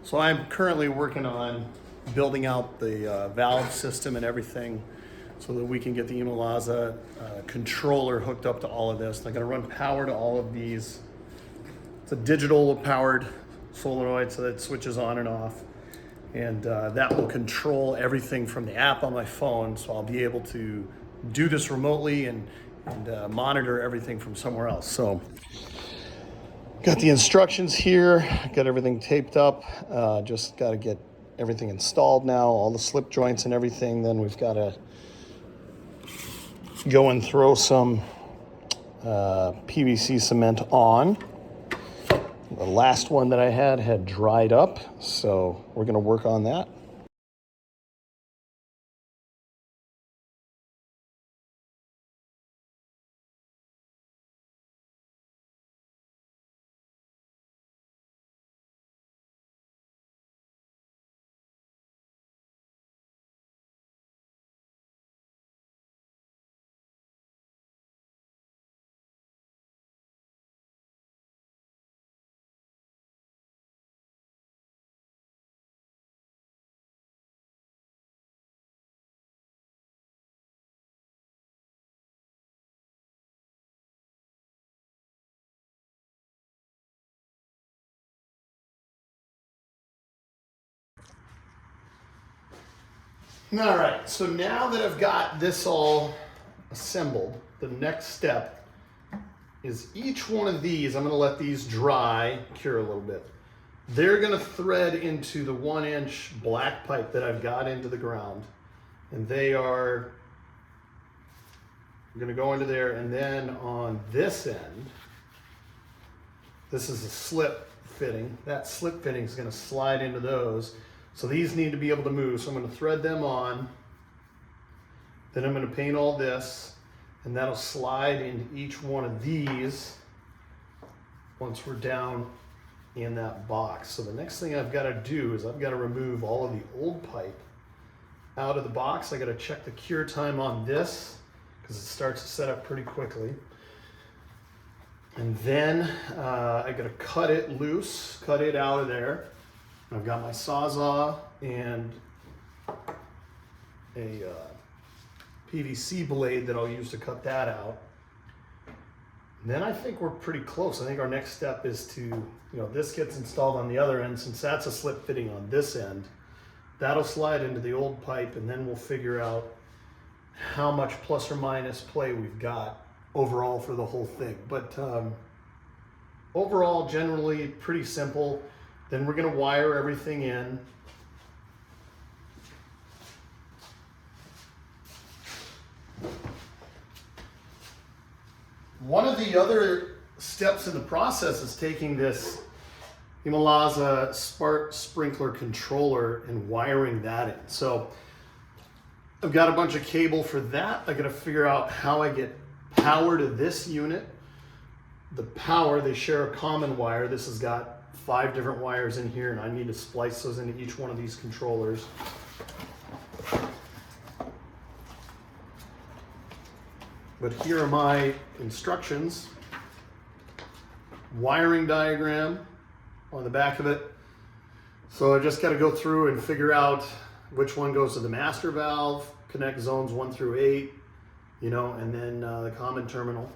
So I'm currently working on building out the valve system and everything so that we can get the ImoLaza controller hooked up to all of this. I'm gonna run power to all of these. It's a digital powered solenoid, so that switches on and off. And that will control everything from the app on my phone, so I'll be able to do this remotely and monitor everything from somewhere else. So got the instructions here, got everything taped up, just got to get everything installed now, all the slip joints and everything. Then we've got to go and throw some PVC cement on. The last one that I had dried up, so we're going to work on that. All right, so now that I've got this all assembled, the next step is each one of these, I'm gonna let these dry, cure a little bit. They're gonna thread into the 1-inch black pipe that I've got into the ground. And they are gonna go into there, and then on this end, this is a slip fitting. That slip fitting is gonna slide into those. So these need to be able to move. So I'm gonna thread them on. Then I'm gonna paint all this, and that'll slide into each one of these once we're down in that box. So the next thing I've gotta do is I've gotta remove all of the old pipe out of the box. I gotta check the cure time on this because it starts to set up pretty quickly. And then I gotta cut it loose, cut it out of there. I've got my Sawzall and a PVC blade that I'll use to cut that out. And then I think we're pretty close. I think our next step is to, this gets installed on the other end. Since that's a slip fitting on this end, that'll slide into the old pipe, and then we'll figure out how much plus or minus play we've got overall for the whole thing. But overall, generally pretty simple. Then we're gonna wire everything in. One of the other steps in the process is taking this ImoLaza spark sprinkler controller and wiring that in. So I've got a bunch of cable for that. I gotta figure out how I get power to this unit. The power, they share a common wire. This has got 5 different wires in here, and I need to splice those into each one of these controllers. But here are my instructions. Wiring diagram on the back of it. So I just got to go through and figure out which one goes to the master valve, connect zones 1 through 8, and then the common terminal.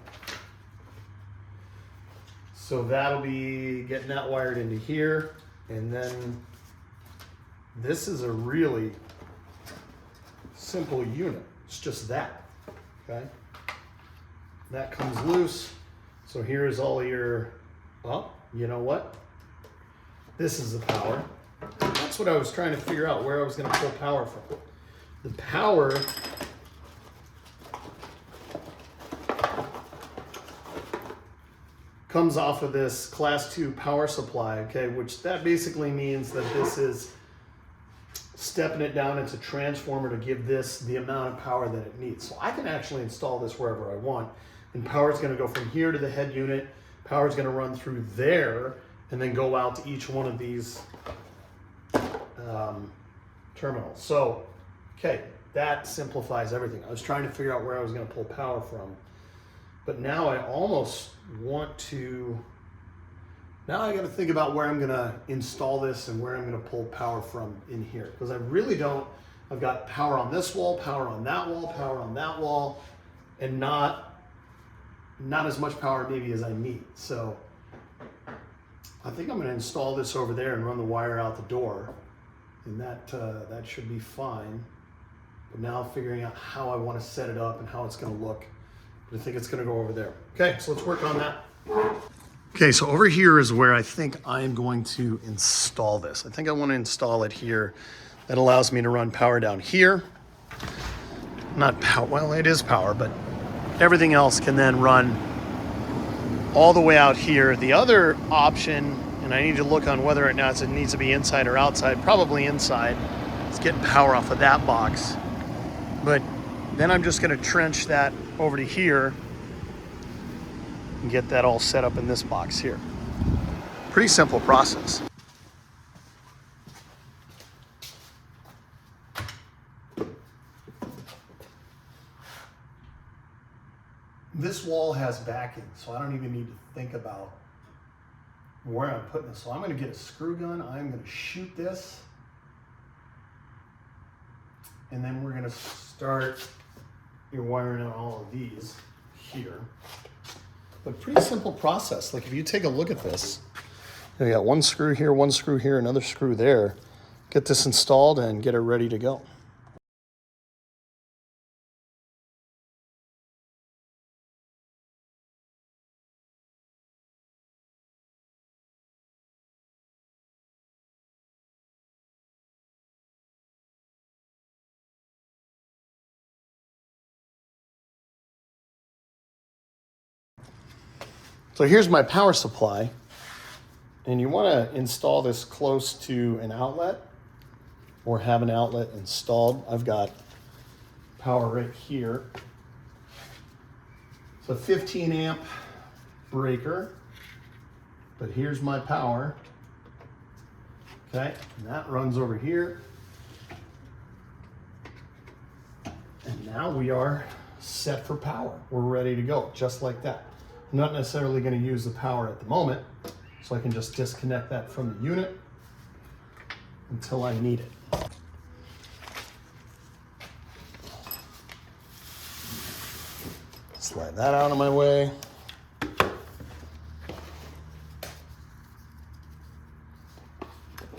So that'll be getting that wired into here. And then this is a really simple unit. It's just that, okay? That comes loose. So here's all your, you know what? This is the power. That's what I was trying to figure out, where I was gonna pull power from. The power comes off of this class 2 power supply, okay, which that basically means that this is stepping it down into transformer to give this the amount of power that it needs. So I can actually install this wherever I want, and power is going to go from here to the head unit. Power is going to run through there and then go out to each one of these terminals. So, okay, that simplifies everything. I was trying to figure out where I was going to pull power from. But now I almost want to Now I got to think about where I'm going to install this and where I'm going to pull power from in here, because I really don't. I've got power on this wall, power on that wall, power on that wall, and not as much power maybe as I need. So I think I'm going to install this over there and run the wire out the door, and that should be fine. But now figuring out how I want to set it up and how it's going to look. But I think it's going to go over there. Okay, so let's work on that. Okay, so over here is where I think I'm going to install this. I think I want to install it here. That allows me to run power down here. Not power, well, it is power, but everything else can then run all the way out here. The other option, and I need to look on whether or not it needs to be inside or outside, probably inside. It's getting power off of that box. But then I'm just going to trench that over to here and get that all set up in this box here. Pretty simple process. This wall has backing, so I don't even need to think about where I'm putting this. So I'm going to get a screw gun. I'm going to shoot this. And then we're going to start wiring out all of these here. But pretty simple process. Like if you take a look at this, you got one screw here, another screw there. Get this installed and get it ready to go. So here's my power supply, and you want to install this close to an outlet or have an outlet installed. I've got power right here. It's a 15 amp breaker, but here's my power. Okay, and that runs over here. And now we are set for power. We're ready to go, just like that. I'm not necessarily going to use the power at the moment, so I can just disconnect that from the unit until I need it. Slide that out of my way.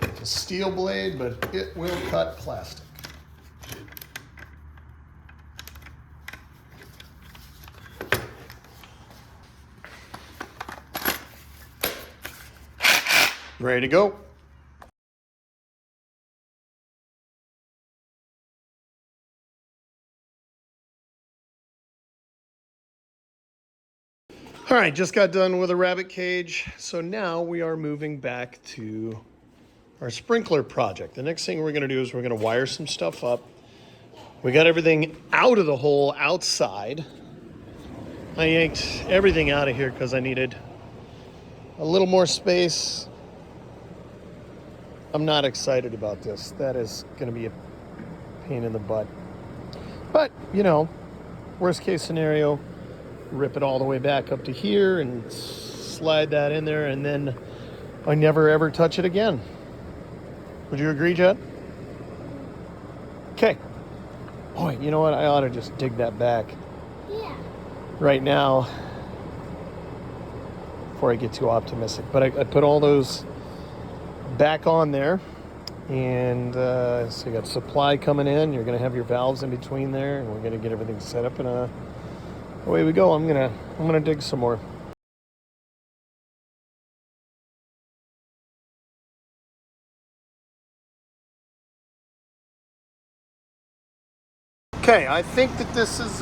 It's a steel blade, but it will cut plastic. Ready to go. All right, just got done with a rabbit cage. So now we are moving back to our sprinkler project. The next thing we're gonna do is we're gonna wire some stuff up. We got everything out of the hole outside. I yanked everything out of here because I needed a little more space. I'm not excited about this. That is going to be a pain in the butt. But, you know, worst case scenario, rip it all the way back up to here and slide that in there, and then I never ever touch it again. Would you agree, Jed? Okay. Boy, you know what? I ought to just dig that back. Yeah. Right now, before I get too optimistic. But I put all those back on there, and so you got supply coming in. You're going to have your valves in between there, and we're going to get everything set up, and away we go. I'm gonna dig some more. Okay, I think that this is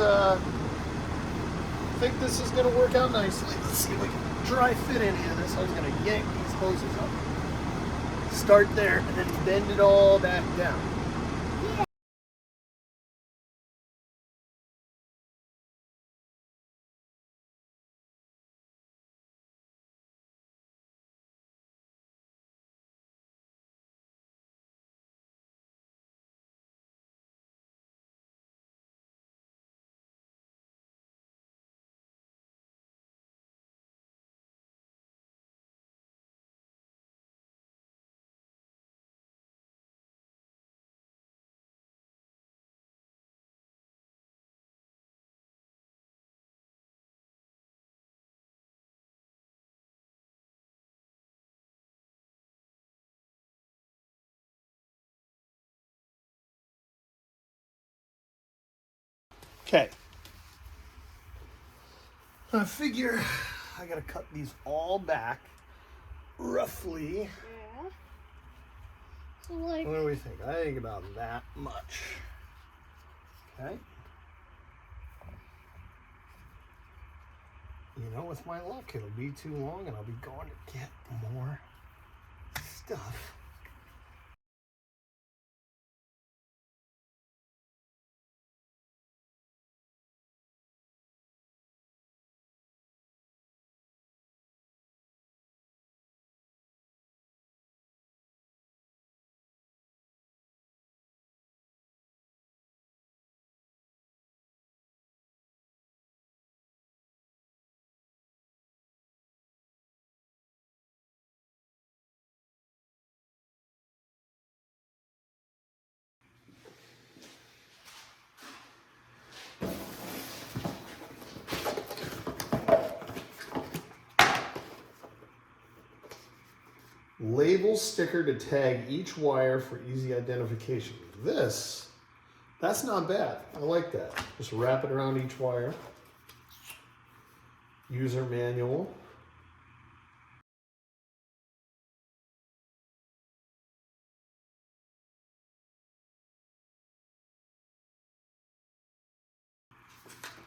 going to work out nicely. Let's see if we can dry fit any of this. I was going to yank these hoses up. Start there and then bend it all back down. Okay. I figure I gotta cut these all back roughly. Yeah. So like, what do we think? I think about that much. Okay. You know, with my luck, it'll be too long and I'll be going to get more stuff. Label sticker to tag each wire for easy identification. That's not bad. I like that. Just wrap it around each wire. User manual.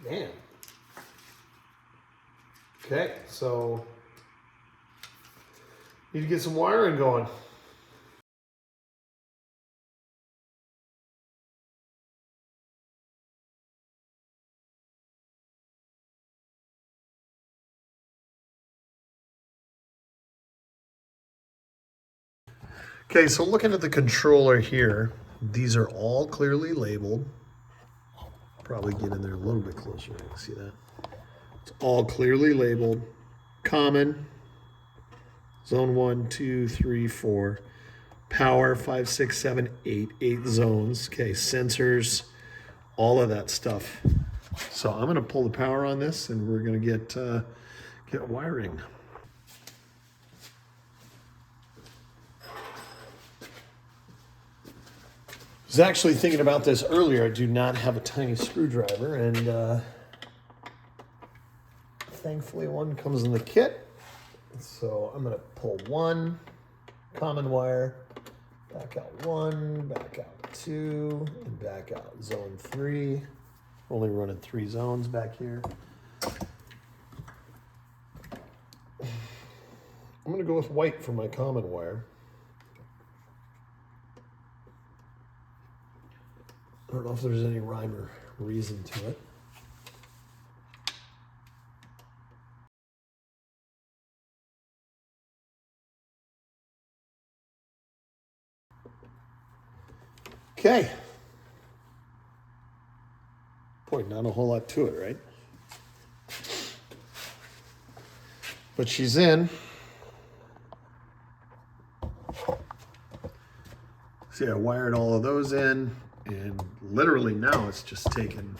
Man. Okay, so need to get some wiring going. Okay, so looking at the controller here, these are all clearly labeled. Probably get in there a little bit closer. You can see that. It's all clearly labeled. Common, zone 1, 2, 3, 4. Power, 5, 6, 7, 8. 8 zones. Okay, sensors, all of that stuff. So I'm going to pull the power on this and we're going to get wiring. I was actually thinking about this earlier. I do not have a tiny screwdriver, and thankfully one comes in the kit. So I'm going to pull one common wire, back out one, back out two, and back out zone 3. Only running 3 zones back here. I'm going to go with white for my common wire. I don't know if there's any rhyme or reason to it. Okay. Boy, not a whole lot to it, right? But she's in. See, I wired all of those in, and literally now it's just taking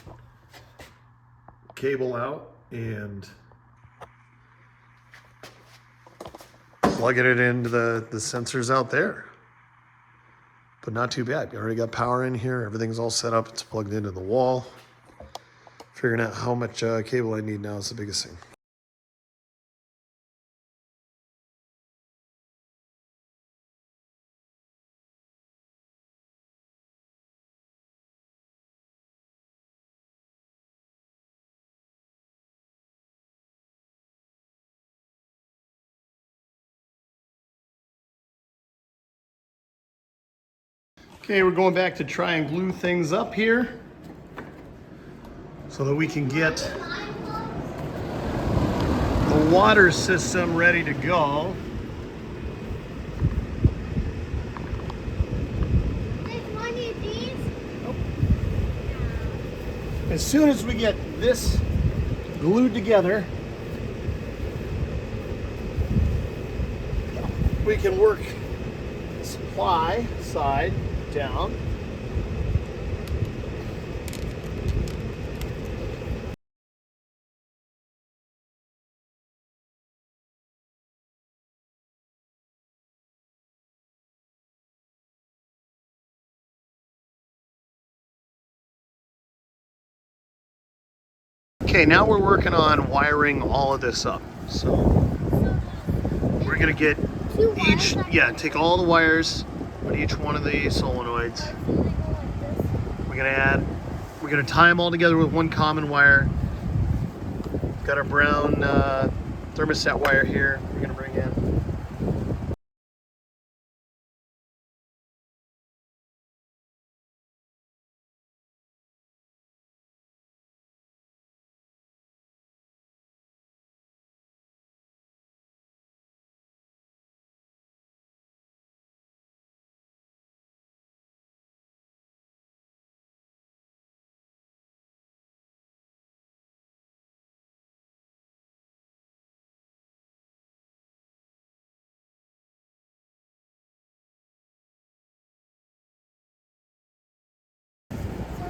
cable out and plugging it into the sensors out there. But not too bad. I already got power in here. Everything's all set up. It's plugged into the wall. Figuring out how much cable I need now is the biggest thing. Okay, we're going back to try and glue things up here so that we can get the water system ready to go. As soon as we get this glued together, we can work the supply side down. Okay, now we're working on wiring all of this up. So we're gonna get each, take all the wires on each one of the solenoids. We're gonna tie them all together with one common wire. Got our brown thermostat wire here we're gonna bring in.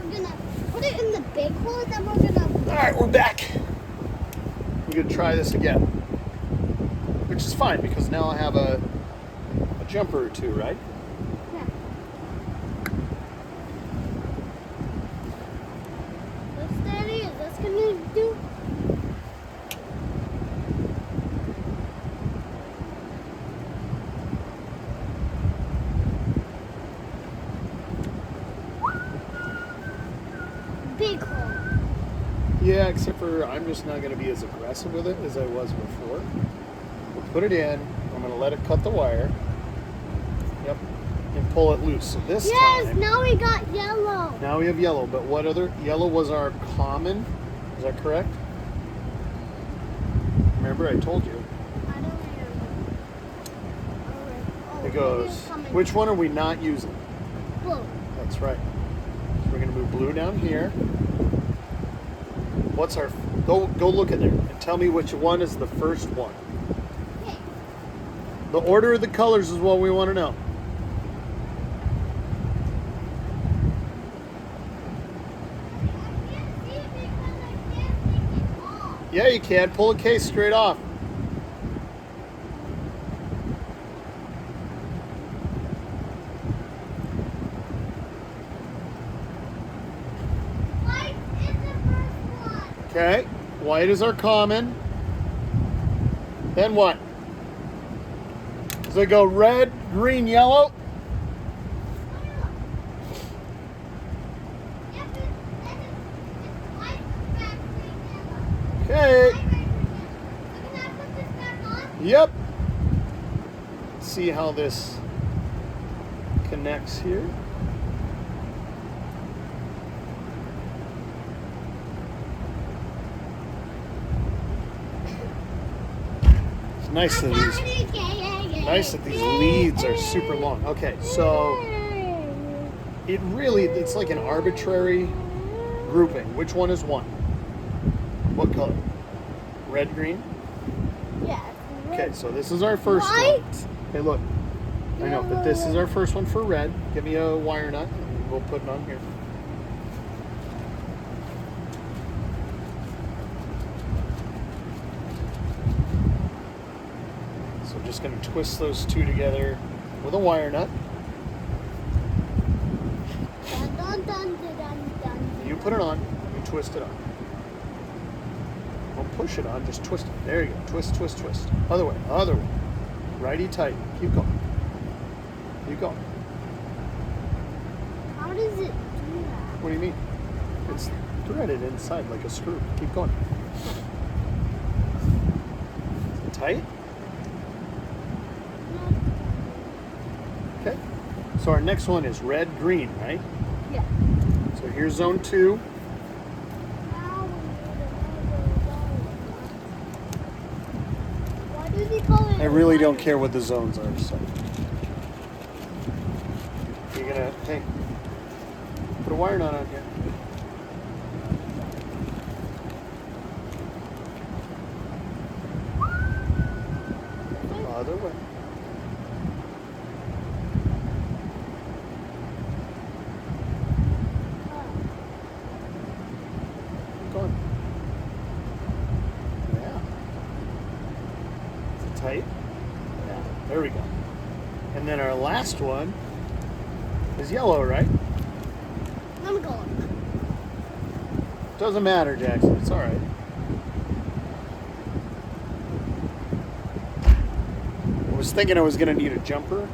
We're gonna put it in the big hole, then we're gonna... Alright, we're back. We're gonna try this again. Which is fine because now I have a jumper or two, right? Yeah. What's Daddy? Is this gonna do? Big hole. Yeah, except for I'm just not going to be as aggressive with it as I was before. We'll put it in. I'm going to let it cut the wire. Yep. And pull it loose. So this time... Now we got yellow. Now we have yellow. But what other... Yellow was our common. Is that correct? Remember, I told you. I don't remember. Oh, It goes... Which one are we not using? Blue. That's right. So we're going to move blue down here. What's our... Go look in there and tell me which one is the first one. Okay. The order of the colors is what we want to know. I can't see it because I can't take it off. Yeah, you can. Pull a case straight off. White is the first one. Okay. White is our common. Then what? Does it go red, green, yellow? Yep, it's white, red, green, yellow. Okay. White, red, green, yellow. So can I put this back on? Yep. Let's see how this connects here. It's nice that these leads are super long. Okay, so it's like an arbitrary grouping. Which one is one? What color? Red, green? Yes. Okay, so this is our first one. White. Hey, look. I know, but this is our first one for red. Give me a wire nut, and we'll put it on here. So I'm just going to twist those two together with a wire nut. Dun, dun, dun, dun, dun, dun. You put it on, you twist it on. Don't push it on, just twist it. There you go. Twist, twist, twist. Other way, other way. Righty tight. Keep going. Keep going. How does it do that? What do you mean? It's threaded inside like a screw. Keep going. Is it tight? Okay. So our next one is red, green, right? Yeah. So here's zone 2. Why do they call it? I really don't care what the zones are, so. You're gonna, hey, put a wire nut on here. Other way. Keep going. Yeah. Is it tight? Yeah. There we go. And then our last one is yellow, right? I'm going. Doesn't matter, Jackson. It's all right. I was thinking I was going to need a jumper,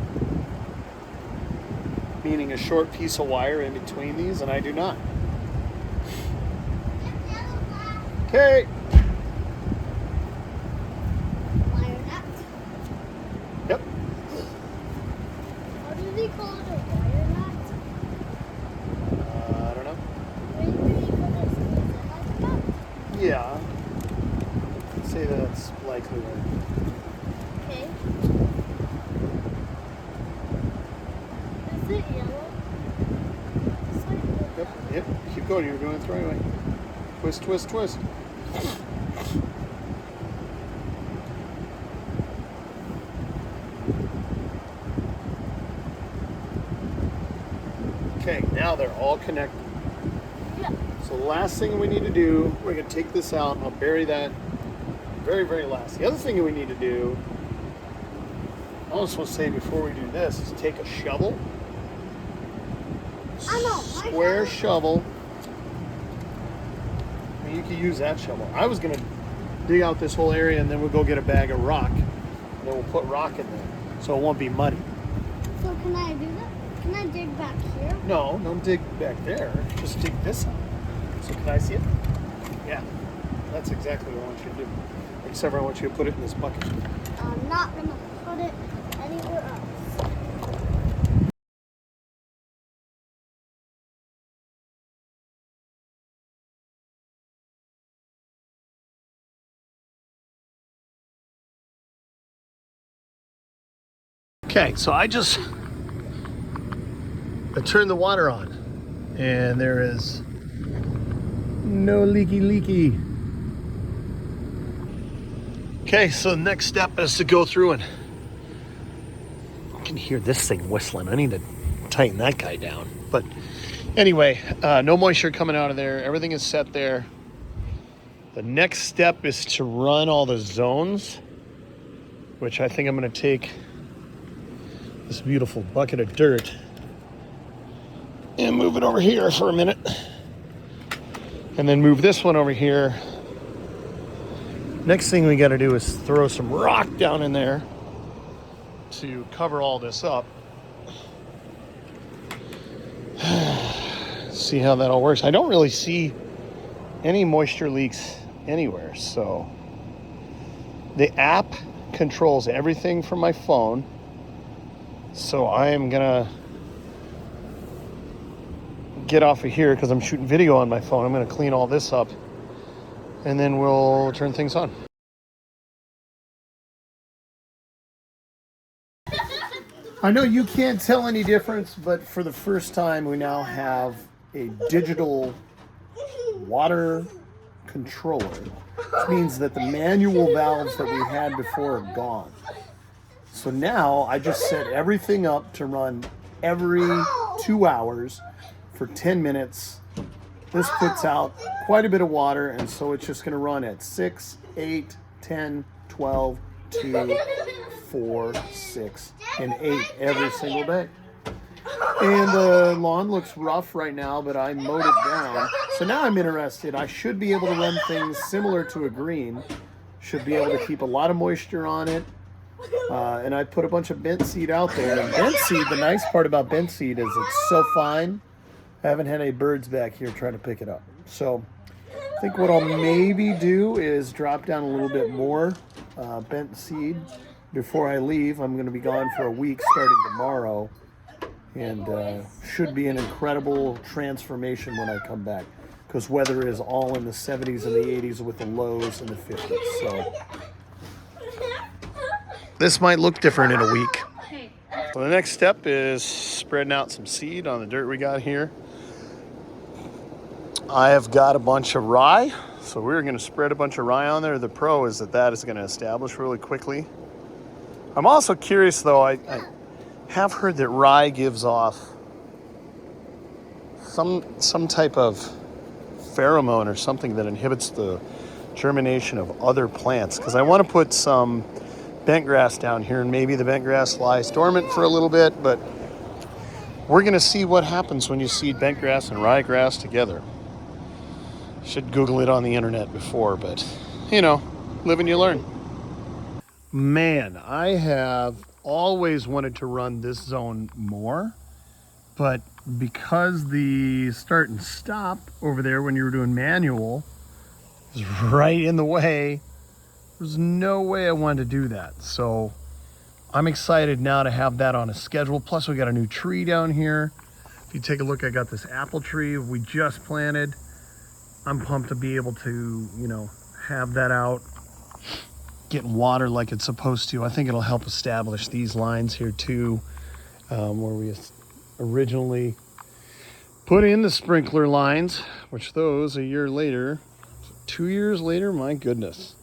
meaning a short piece of wire in between these, and I do not. Okay. Wire nut. Yep. What do they call it? A wire nut? I don't know. When do they call it? Squeeze it like that? Yeah. I'd say that's likely right. Okay. Is it yellow? It's like Yep. Yep. Keep going. You're doing it the right way. Twist, twist, twist. Okay, now they're all connected. yeah. So the last thing we need to do, we're going to take this out. I'll bury that very, very last. The other thing we need to do, I almost want to say before we do this, is take a shovel. I know. Square shovel. I mean, you could use that shovel. I was going to dig out this whole area and then we'll go get a bag of rock. And then we'll put rock in there so it won't be muddy. So can I do that? Can I dig back here? No, don't dig back there. Just dig this out. So can I see it? Yeah. That's exactly what I want you to do. Except I want you to put it in this bucket. I'm not going to put it anywhere else. Okay, so I turned the water on and there is no leaky. Okay, so the next step is to go through and I can hear this thing whistling. I need to tighten that guy down. But anyway, no moisture coming out of there. Everything is set there. The next step is to run all the zones, which I think I'm going to take this beautiful bucket of dirt and move it over here for a minute. And then move this one over here. Next thing we got to do is throw some rock down in there to cover all this up. See how that all works. I don't really see any moisture leaks anywhere. So the app controls everything from my phone. So I am gonna get off of here because I'm shooting video on my phone. I'm gonna clean all this up and then we'll turn things on. I know you can't tell any difference, but for the first time we now have a digital water controller, which means that the manual valves that we had before are gone. So now I just set everything up to run every 2 hours for 10 minutes. This puts out quite a bit of water, and so it's just going to run at 6, 8, 10, 12, 2, 4, 6, and 8 every single day. And the lawn looks rough right now, but I mowed it down. So now I'm interested. I should be able to run things similar to a green. Should be able to keep a lot of moisture on it. And I put a bunch of bent seed out there. And bent seed, the nice part about bent seed is it's so fine. I haven't had any birds back here trying to pick it up. So I think what I'll maybe do is drop down a little bit more bent seed before I leave. I'm going to be gone for a week starting tomorrow. And should be an incredible transformation when I come back. Because weather is all in the 70s and the 80s with the lows in the 50s. So this might look different in a week. So the next step is spreading out some seed on the dirt we got here. I have got a bunch of rye, so we're going to spread a bunch of rye on there. The pro is that is going to establish really quickly. I'm also curious, though, I have heard that rye gives off some type of pheromone or something that inhibits the germination of other plants, because I want to put some bent grass down here, and maybe the bent grass lies dormant for a little bit, but we're going to see what happens when you seed bent grass and ryegrass together. Should Google it on the internet before, but you know, live and you learn. Man, I have always wanted to run this zone more, but because the start and stop over there when you were doing manual is right in the way, there's no way I wanted to do that. So I'm excited now to have that on a schedule. Plus we got a new tree down here. If you take a look, I got this apple tree we just planted. I'm pumped to be able to, you know, have that out, getting water like it's supposed to. I think it'll help establish these lines here too, where we originally put in the sprinkler lines, which those a year later, 2 years later, my goodness.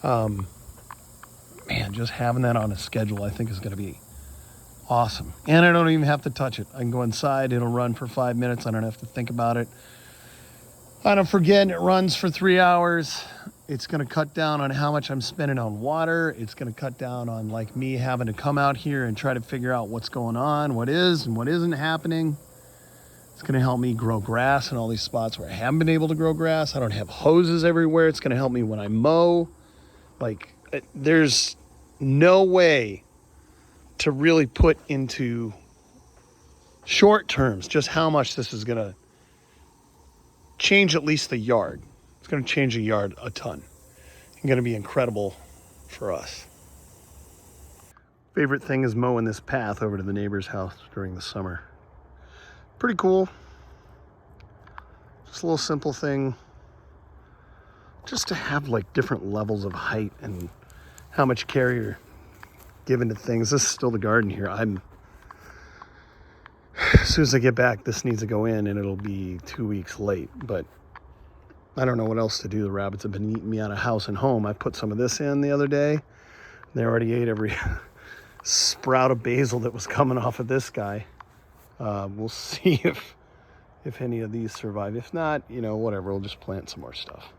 Man, just having that on a schedule I think is going to be awesome. And I don't even have to touch it. I can go inside, it'll run for 5 minutes. I don't have to think about it. I don't forget, it runs for 3 hours. It's going to cut down on how much I'm spending on water. It's going to cut down on like me having to come out here and try to figure out what's going on, what is and what isn't happening. It's going to help me grow grass in all these spots where I haven't been able to grow grass. I don't have hoses everywhere. It's going to help me when I mow. Like, there's no way to really put into short terms just how much this is going to change at least the yard. It's going to change the yard a ton. It's going to be incredible for us. Favorite thing is mowing this path over to the neighbor's house during the summer. Pretty cool. Just a little simple thing. Just to have like different levels of height and how much care you're giving to things. This is still the garden here. As soon as I get back, this needs to go in and it'll be 2 weeks late, but I don't know what else to do. The rabbits have been eating me out of house and home. I put some of this in the other day. They already ate every sprout of basil that was coming off of this guy. We'll see if any of these survive. If not, you know, whatever, we'll just plant some more stuff.